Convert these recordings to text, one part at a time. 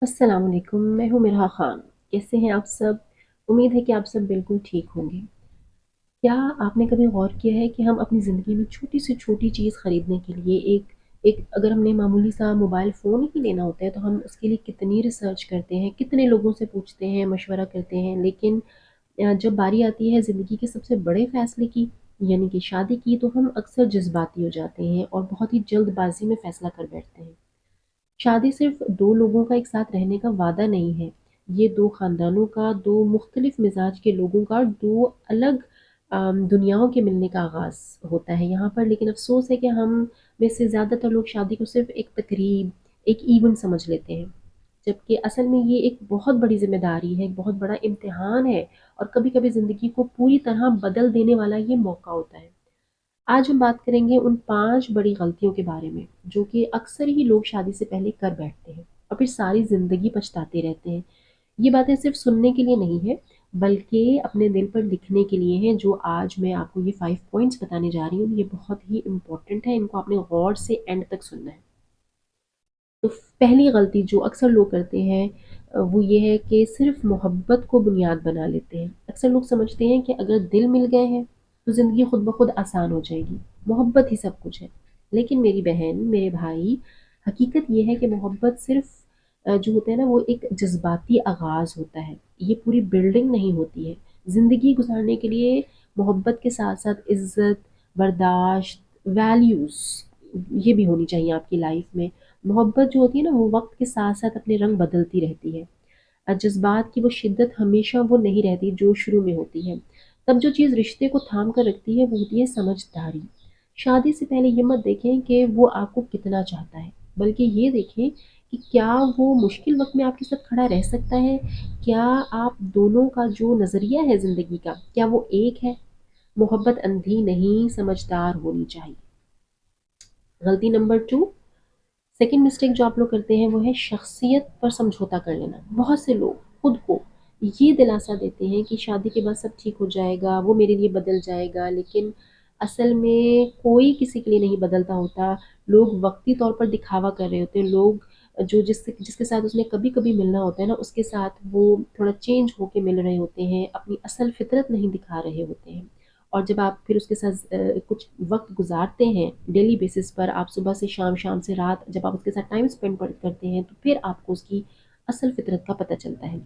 अस्सलाम वालेकुम, मैं हूँ मिरहा ख़ान। कैसे हैं आप सब? उम्मीद है कि आप सब बिल्कुल ठीक होंगे। क्या आपने कभी गौर किया है कि हम अपनी ज़िंदगी में छोटी से छोटी चीज़ खरीदने के लिए एक एक अगर हमने मामूली सा मोबाइल फ़ोन ही लेना होता है तो हम उसके लिए कितनी रिसर्च करते हैं, कितने लोगों से पूछते हैं, मशवरा करते हैं। लेकिन जब बारी आती है ज़िंदगी के सबसे बड़े फ़ैसले की, यानी कि शादी की, तो हम अक्सर जज़्बाती हो जाते हैं और बहुत ही जल्दबाज़ी में फ़ैसला कर बैठते हैं। शादी सिर्फ दो लोगों का एक साथ रहने का वादा नहीं है। ये दो खानदानों का, दो मुख्तलिफ मिजाज के लोगों का, दो अलग दुनियाओं के मिलने का आगाज़ होता है यहाँ पर। लेकिन अफ़सोस है कि हम में से ज़्यादातर लोग शादी को सिर्फ एक तकरीब, एक इवेंट समझ लेते हैं। जबकि असल में ये एक बहुत बड़ी ज़िम्मेदारी है, एक बहुत बड़ा इम्तिहान है और कभी-कभी ज़िंदगी को पूरी तरह बदल देने वाला ये मौका होता है। आज हम बात करेंगे उन 5 बड़ी गलतियों के बारे में, जो कि अक्सर ही लोग शादी से पहले कर बैठते हैं और फिर सारी ज़िंदगी पछताते रहते हैं। ये बातें सिर्फ़ सुनने के लिए नहीं है, बल्कि अपने दिल पर लिखने के लिए हैं। जो आज मैं आपको ये 5 पॉइंट्स बताने जा रही हूँ, ये बहुत ही इम्पोर्टेंट है, इनको आपने गौर से एंड तक सुनना है। तो पहली गलती जो अक्सर लोग करते हैं वो ये है कि सिर्फ मोहब्बत को बुनियाद बना लेते हैं। अक्सर लोग समझते हैं कि अगर दिल मिल गए हैं तो ज़िंदगी खुद ब खुद आसान हो जाएगी, मोहब्बत ही सब कुछ है। लेकिन मेरी बहन, मेरे भाई, हकीकत ये है कि मोहब्बत सिर्फ जो होता है ना, वो एक जज्बाती आगाज़ होता है, ये पूरी बिल्डिंग नहीं होती है। ज़िंदगी गुजारने के लिए मोहब्बत के साथ साथ इज़्ज़त, बर्दाश्त, वैल्यूज़ ये भी होनी चाहिए आपकी लाइफ में। मोहब्बत जो होती है ना, वो वक्त के साथ साथ अपने रंग बदलती रहती है। जज्बात की वो शिद्दत हमेशा वो नहीं रहती जो शुरू में होती है। तब जो चीज़ रिश्ते को थाम कर रखती है वो होती है समझदारी। शादी से पहले ये मत देखें कि वो आपको कितना चाहता है, बल्कि ये देखें कि क्या वो मुश्किल वक्त में आपके साथ खड़ा रह सकता है। क्या आप दोनों का जो नज़रिया है ज़िंदगी का, क्या वो एक है? मोहब्बत अंधी नहीं, समझदार होनी चाहिए। गलती नंबर टू, सेकंड मिस्टेक जो आप लोग करते हैं वो है शख्सियत पर समझौता कर लेना। बहुत से लोग खुद को ये दिलासा देते हैं कि शादी के बाद सब ठीक हो जाएगा, वो मेरे लिए बदल जाएगा, लेकिन असल में कोई किसी के लिए नहीं बदलता होता। लोग वक्ती तौर पर दिखावा कर रहे होते हैं। लोग जो जिसके साथ उसने कभी कभी मिलना होता है ना, उसके साथ वो थोड़ा चेंज होके मिल रहे होते हैं, अपनी असल फितरत नहीं दिखा रहे होते हैं। और जब आप फिर उसके साथ कुछ वक़्त गुज़ारते हैं डेली बेसिस पर, आप सुबह से शाम, शाम से रात जब आप उसके साथ टाइम स्पेंड करते हैं, तो फिर आपको उसकी असल फ़ितरत का पता चलता है।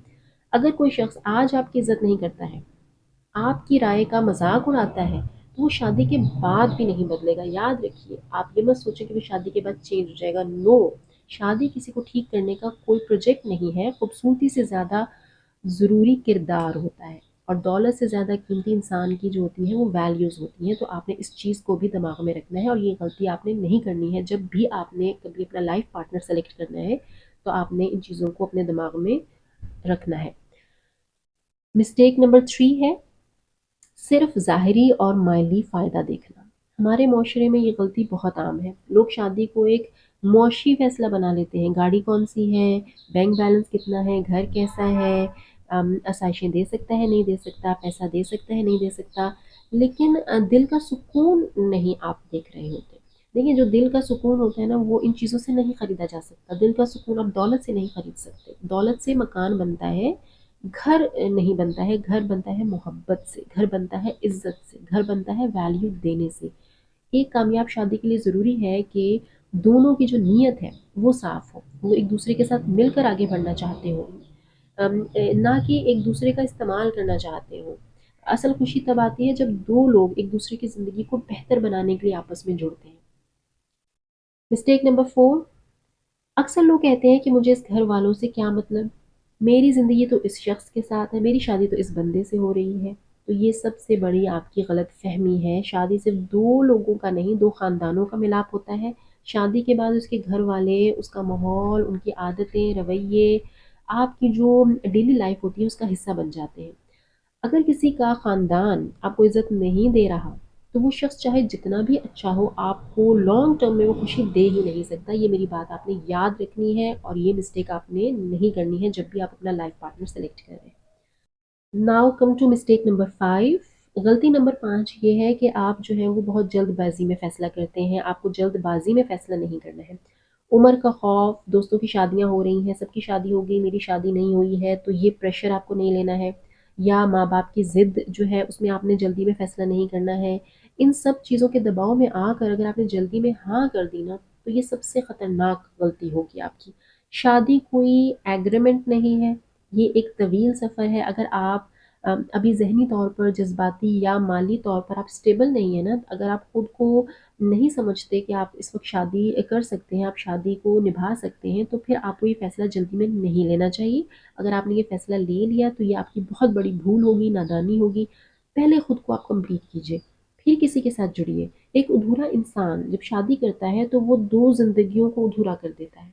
अगर कोई शख़्स आज आपकी इज़्ज़त नहीं करता है, आपकी राय का मज़ाक उड़ाता है, तो वो शादी के बाद भी नहीं बदलेगा। याद रखिए, आप ये मत सोचें कि वो शादी के बाद चेंज हो जाएगा। नो, शादी किसी को ठीक करने का कोई प्रोजेक्ट नहीं है। खूबसूरती से ज़्यादा ज़रूरी किरदार होता है और दौलत से ज़्यादा कीमती इंसान की जो होती है वो वैल्यूज़ होती हैं। तो आपने इस चीज़ को भी दिमाग में रखना है और ये गलती आपने नहीं करनी है। जब भी आपने कभी अपना लाइफ पार्टनर सेलेक्ट करना है तो आपने इन चीज़ों को अपने दिमाग में रखना है। मिस्टेक नंबर थ्री है सिर्फ ज़ाहिरी और माली फ़ायदा देखना। हमारे माशरे में ये गलती बहुत आम है। लोग शादी को एक मुआशी फ़ैसला बना लेते हैं। गाड़ी कौन-सी है, बैंक बैलेंस कितना है, घर कैसा है, आसाइशें दे सकता है, नहीं दे सकता, पैसा दे सकता है, नहीं दे सकता। लेकिन दिल का सुकून नहीं आप देख रहे होते। देखिए, जो दिल का सुकून होता है ना, वो इन चीज़ों से नहीं खरीदा जा सकता। दिल का सुकून आप दौलत से नहीं खरीद सकते। दौलत से मकान बनता है, घर नहीं बनता है। घर बनता है मोहब्बत से, घर बनता है इज़्ज़त से, घर बनता है वैल्यू देने से। एक कामयाब शादी के लिए ज़रूरी है कि दोनों की जो नीयत है वो साफ़ हो, वो एक दूसरे के साथ मिलकर आगे बढ़ना चाहते हो, ना कि एक दूसरे का इस्तेमाल करना चाहते हो। असल खुशी तब आती है जब दो लोग एक दूसरे की ज़िंदगी को बेहतर बनाने के लिए आपस में जुड़ते हैं। मिस्टेक नंबर फोर, अक्सर लोग कहते हैं कि मुझे इस घर वालों से क्या मतलब, मेरी ज़िंदगी तो इस शख्स के साथ है, मेरी शादी तो इस बंदे से हो रही है। तो ये सबसे बड़ी आपकी गलत फहमी है। शादी सिर्फ दो लोगों का नहीं, दो ख़ानदानों का मिलाप होता है। शादी के बाद उसके घर वाले, उसका माहौल, उनकी आदतें, रवैये, आपकी जो डेली लाइफ होती है उसका हिस्सा बन जाते हैं। अगर किसी का ख़ानदान आपको इज़्ज़त नहीं दे रहा, तो वो शख़्स चाहे जितना भी अच्छा हो, आपको लॉन्ग टर्म में वो खुशी दे ही नहीं सकता। ये मेरी बात आपने याद रखनी है और ये मिस्टेक आपने नहीं करनी है जब भी आप अपना लाइफ पार्टनर सेलेक्ट कर रहे हैं। Now come to mistake number 5। गलती नंबर 5 ये है कि आप जो है वो बहुत जल्दबाज़ी में फ़ैसला करते हैं। आपको जल्दबाज़ी में फ़ैसला नहीं करना है। عمر کا خوف، دوستوں کی شادیاں ہو رہی ہیں، سب کی شادی ہو گئی، میری شادی نہیں ہوئی ہے، تو یہ پریشر آپ کو نہیں لینا ہے، یا ماں باپ کی ضد جو ہے اس میں آپ نے جلدی میں فیصلہ نہیں کرنا ہے۔ ان سب چیزوں کے دباؤ میں آ کر اگر آپ نے جلدی میں ہاں کر دی نا، تو یہ سب سے خطرناک غلطی ہوگی آپ کی۔ شادی کوئی ایگریمنٹ نہیں ہے، یہ ایک طویل سفر ہے۔ اگر آپ ابھی ذہنی طور پر، جذباتی یا مالی طور پر آپ اسٹیبل نہیں ہیں نا، اگر آپ خود کو نہیں سمجھتے کہ آپ اس وقت شادی کر سکتے ہیں، آپ شادی کو نبھا سکتے ہیں، تو پھر آپ کو یہ فیصلہ جلدی میں نہیں لینا چاہیے۔ اگر آپ نے یہ فیصلہ لے لیا تو یہ آپ کی بہت بڑی بھول ہوگی، نادانی ہوگی۔ پہلے خود کو آپ کمپلیٹ کیجئے، پھر کسی کے ساتھ جڑیے۔ ایک ادھورا انسان جب شادی کرتا ہے تو وہ دو زندگیوں کو ادھورا کر دیتا ہے۔